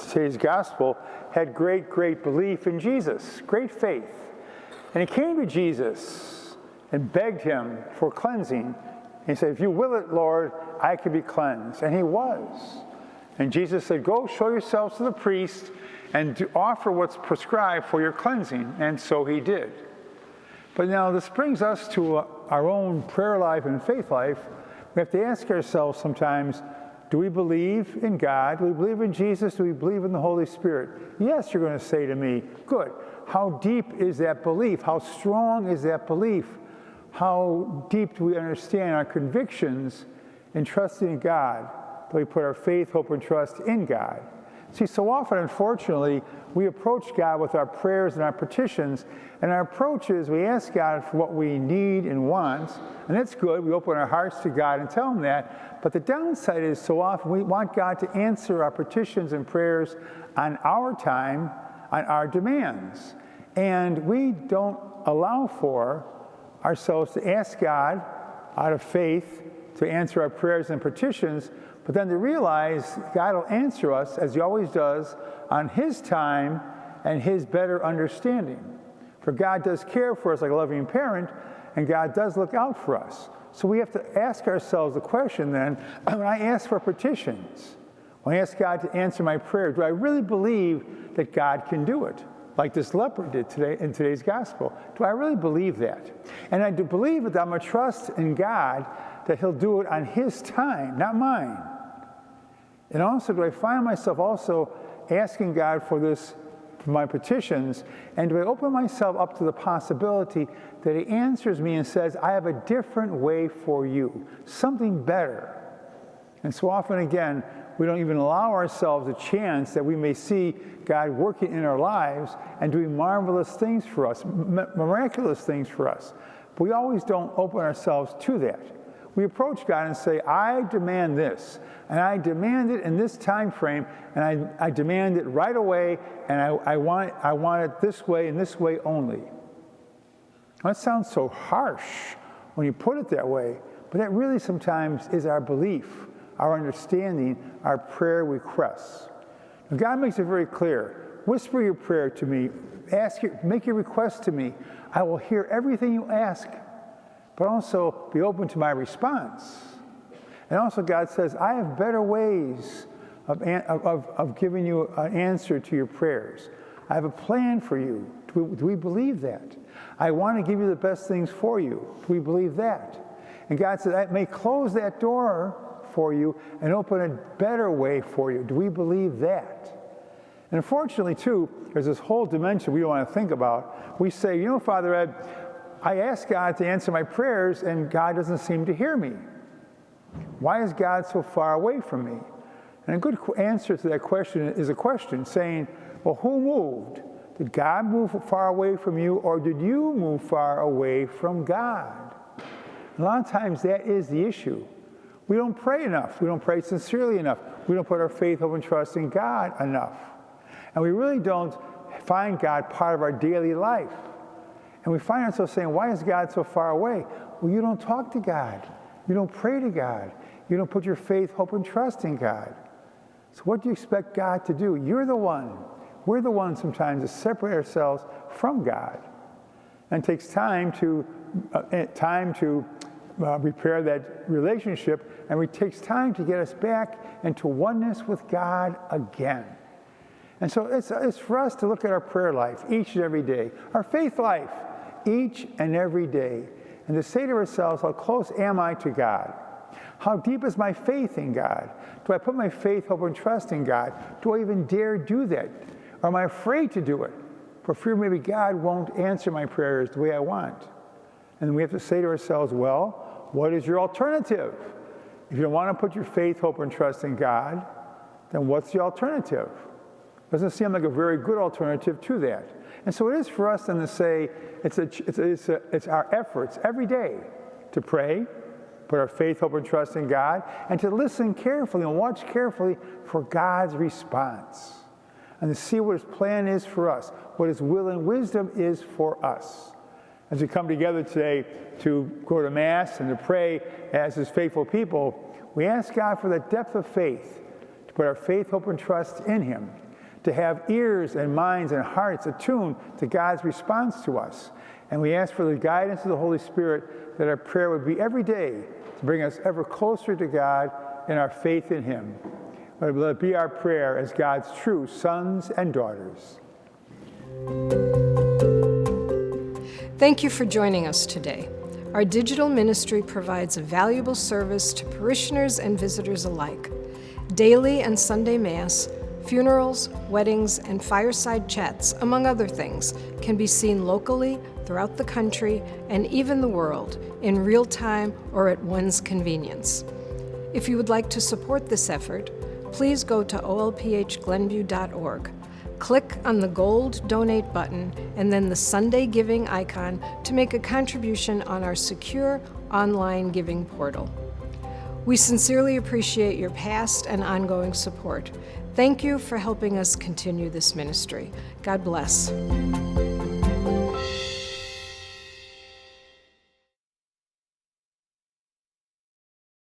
Today's gospel had great belief in Jesus, great faith. And he came to Jesus and begged him for cleansing. He said, if you will it, Lord, I can be cleansed. And he was. And Jesus said, go show yourselves to the priest and to offer what's prescribed for your cleansing. And so he did. But now this brings us to our own prayer life and faith life. We have to ask ourselves sometimes, do we believe in God? Do we believe in Jesus? Do we believe in the Holy Spirit? Yes, you're going to say to me, good. How deep is that belief? How strong is that belief? How deep do we understand our convictions in trusting in God? That we put our faith, hope, and trust in God. See, so often, unfortunately, we approach God with our prayers and our petitions, and our approach is we ask God for what we need and want, and that's good. We open our hearts to God and tell Him that, but the downside is so often we want God to answer our petitions and prayers on our time, on our demands, and we don't allow for ourselves to ask God out of faith to answer our prayers and petitions, but then to realize God will answer us, as He always does, on His time and His better understanding. For God does care for us like a loving parent, and God does look out for us. So we have to ask ourselves the question then, when I ask for petitions, when I ask God to answer my prayer, do I really believe that God can do it? Like this leper did today in today's gospel. Do I really believe that? And I do believe that I'm going to trust in God that He'll do it on His time, not mine. And also, do I find myself also asking God for this, for my petitions, and do I open myself up to the possibility that He answers me and says, I have a different way for you, something better. And so often, again, we don't even allow ourselves a chance that we may see God working in our lives and doing marvelous things for us, miraculous things for us. But we always don't open ourselves to that. We approach God and say, I demand this, and I demand it in this time frame, and I demand it right away, and I want it this way and this way only. That sounds so harsh when you put it that way, but that really sometimes is our belief, our understanding, our prayer requests. Now, God makes it very clear. Whisper your prayer to me. Make your request to me. I will hear everything you ask, but also be open to my response. And also God says, I have better ways of giving you an answer to your prayers. I have a plan for you. Do we believe that? I want to give you the best things for you. Do we believe that? And God says, I may close that door for you and open a better way for you. Do we believe that? And unfortunately, too, there's this whole dimension we don't want to think about. We say, you know, Father Ed, I ask God to answer my prayers, and God doesn't seem to hear me. Why is God so far away from me? And a good answer to that question is a question saying, well, who moved? Did God move far away from you, or did you move far away from God? A lot of times that is the issue. We don't pray enough. We don't pray sincerely enough. We don't put our faith, hope, and trust in God enough. And we really don't find God part of our daily life. And we find ourselves saying, why is God so far away? Well, you don't talk to God. You don't pray to God. You don't put your faith, hope, and trust in God. So what do you expect God to do? You're the one. We're the ones sometimes to separate ourselves from God. And it takes time to repair that relationship, and it takes time to get us back into oneness with God again. And so it's for us to look at our prayer life each and every day, our faith life each and every day, and to say to ourselves, how close am I to God? How deep is my faith in God? Do I put my faith, hope, and trust in God? Do I even dare do that? Or am I afraid to do it? For fear maybe God won't answer my prayers the way I want. And we have to say to ourselves, well, what is your alternative? If you don't want to put your faith, hope, and trust in God, then what's the alternative? Doesn't seem like a very good alternative to that. And so it is for us then to say, it's our efforts every day to pray, put our faith, hope, and trust in God, and to listen carefully and watch carefully for God's response, and to see what His plan is for us, what His will and wisdom is for us. As we come together today to go to Mass and to pray as His faithful people, we ask God for that depth of faith to put our faith, hope, and trust in him, to have ears and minds and hearts attuned to God's response to us. And we ask for the guidance of the Holy Spirit that our prayer would be every day to bring us ever closer to God in our faith in him. Let it be our prayer as God's true sons and daughters. Thank you for joining us today. Our digital ministry provides a valuable service to parishioners and visitors alike. Daily and Sunday Mass, funerals, weddings, and fireside chats, among other things, can be seen locally, throughout the country, and even the world, in real time or at one's convenience. If you would like to support this effort, please go to olphglenview.org. Click on the gold Donate button and then the Sunday Giving icon to make a contribution on our secure online giving portal. We sincerely appreciate your past and ongoing support. Thank you for helping us continue this ministry. God bless.